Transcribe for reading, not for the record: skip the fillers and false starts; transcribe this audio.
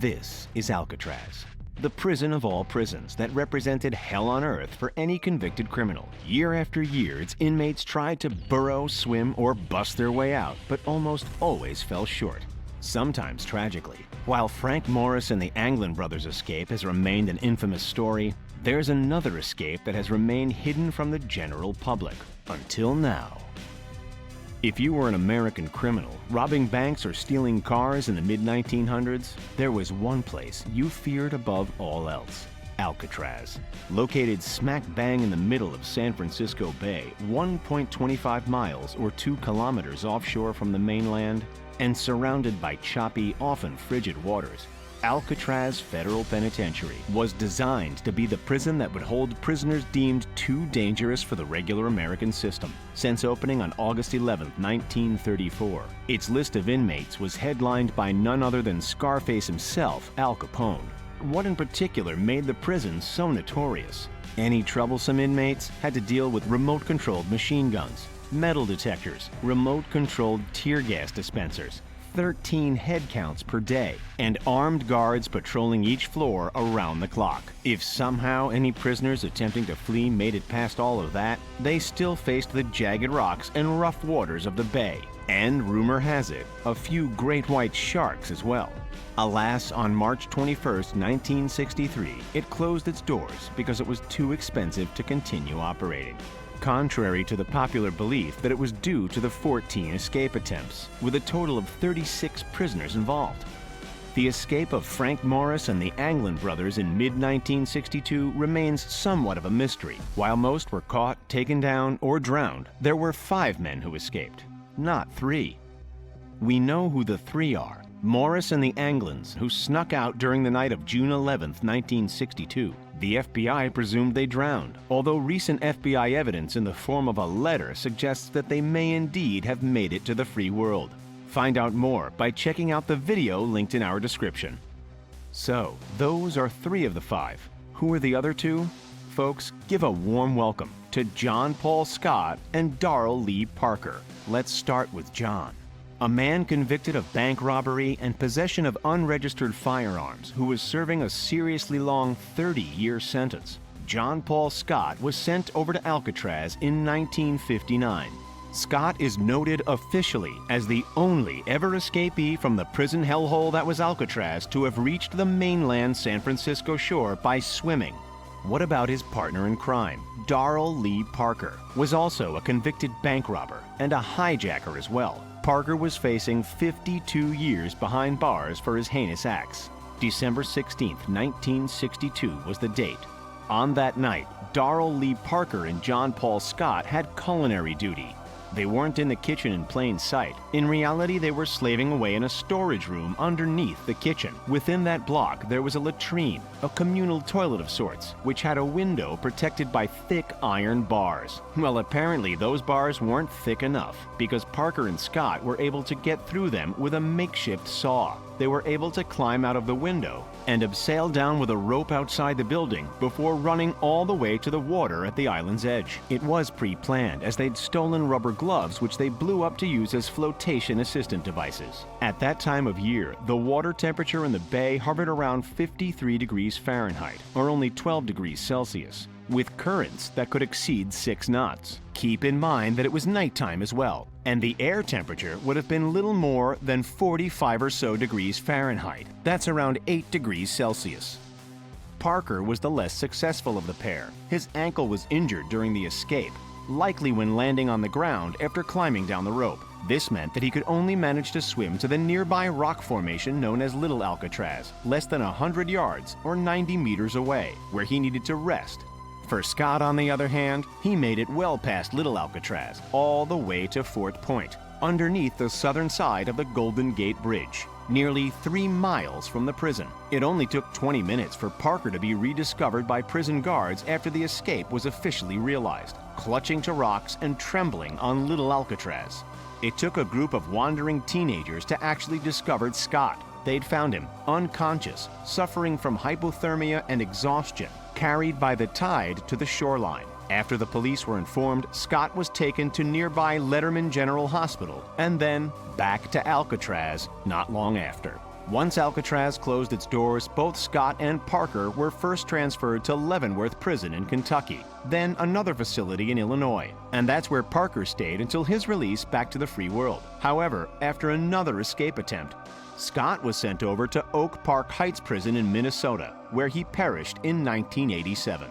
This is Alcatraz, the prison of all prisons that represented hell on earth for any convicted criminal. Year after year, its inmates tried to burrow, swim, or bust their way out, but almost always fell short, sometimes tragically. While Frank Morris and the Anglin brothers' escape has remained an infamous story, there's another escape that has remained hidden from the general public, until now. If you were an American criminal, robbing banks or stealing cars in the mid-1900s, there was one place you feared above all else: Alcatraz. Located smack bang in the middle of San Francisco Bay, 1.25 miles or 2 kilometers offshore from the mainland, and surrounded by choppy, often frigid waters, Alcatraz Federal Penitentiary was designed to be the prison that would hold prisoners deemed too dangerous for the regular American system. Since opening on August 11, 1934, its list of inmates was headlined by none other than Scarface himself, Al Capone. What in particular made the prison so notorious? Any troublesome inmates had to deal with remote-controlled machine guns, metal detectors, remote-controlled tear gas dispensers, 13 head counts per day, and armed guards patrolling each floor around the clock. If somehow any prisoners attempting to flee made it past all of that, they still faced the jagged rocks and rough waters of the bay, and rumor has it, a few great white sharks as well. Alas, on March 21, 1963, it closed its doors because it was too expensive to continue operating, contrary to the popular belief that it was due to the 14 escape attempts, with a total of 36 prisoners involved. The escape of Frank Morris and the Anglin brothers in mid-1962 remains somewhat of a mystery. While most were caught, taken down, or drowned, there were 5 men who escaped, not 3. We know who the 3 are: Morris and the Anglins, who snuck out during the night of June 11, 1962. The FBI presumed they drowned, although recent FBI evidence in the form of a letter suggests that they may indeed have made it to the free world. Find out more by checking out the video linked in our description. So, those are 3 of the 5. Who are the other 2? Folks, give a warm welcome to John Paul Scott and Darrell Lee Parker. Let's start with John. A man convicted of bank robbery and possession of unregistered firearms who was serving a seriously long 30-year sentence. John Paul Scott was sent over to Alcatraz in 1959. Scott is noted officially as the only ever escapee from the prison hellhole that was Alcatraz to have reached the mainland San Francisco shore by swimming. What about his partner in crime? Darrell Lee Parker was also a convicted bank robber and a hijacker as well. Parker was facing 52 years behind bars for his heinous acts. December 16, 1962 was the date. On that night, Darrell Lee Parker and John Paul Scott had culinary duty. They weren't in the kitchen in plain sight. In reality, they were slaving away in a storage room underneath the kitchen. Within that block, there was a latrine, a communal toilet of sorts, which had a window protected by thick iron bars. Well, apparently those bars weren't thick enough, because Parker and Scott were able to get through them with a makeshift saw. They were able to climb out of the window and abseil down with a rope outside the building before running all the way to the water at the island's edge. It was pre-planned, as they'd stolen rubber gloves which they blew up to use as flotation assistant devices. At that time of year, the water temperature in the bay hovered around 53 degrees Fahrenheit, or only 12 degrees Celsius, with currents that could exceed 6 knots. Keep in mind that it was nighttime as well, and the air temperature would have been little more than 45 or so degrees Fahrenheit. That's around 8 degrees Celsius. Parker was the less successful of the pair. His ankle was injured during the escape, likely when landing on the ground after climbing down the rope. This meant that he could only manage to swim to the nearby rock formation known as Little Alcatraz, less than 100 yards or 90 meters away, where he needed to rest. For Scott, on the other hand, he made it well past Little Alcatraz, all the way to Fort Point, underneath the southern side of the Golden Gate Bridge, nearly 3 miles from the prison. It only took 20 minutes for Parker to be rediscovered by prison guards after the escape was officially realized, clutching to rocks and trembling on Little Alcatraz. It took a group of wandering teenagers to actually discover Scott. They'd found him unconscious, suffering from hypothermia and exhaustion, carried by the tide to the shoreline. After the police were informed, Scott was taken to nearby Letterman General Hospital and then back to Alcatraz not long after. Once Alcatraz closed its doors, both Scott and Parker were first transferred to Leavenworth Prison in Kentucky, then another facility in Illinois. And that's where Parker stayed until his release back to the free world. However, after another escape attempt, Scott was sent over to Oak Park Heights Prison in Minnesota, where he perished in 1987.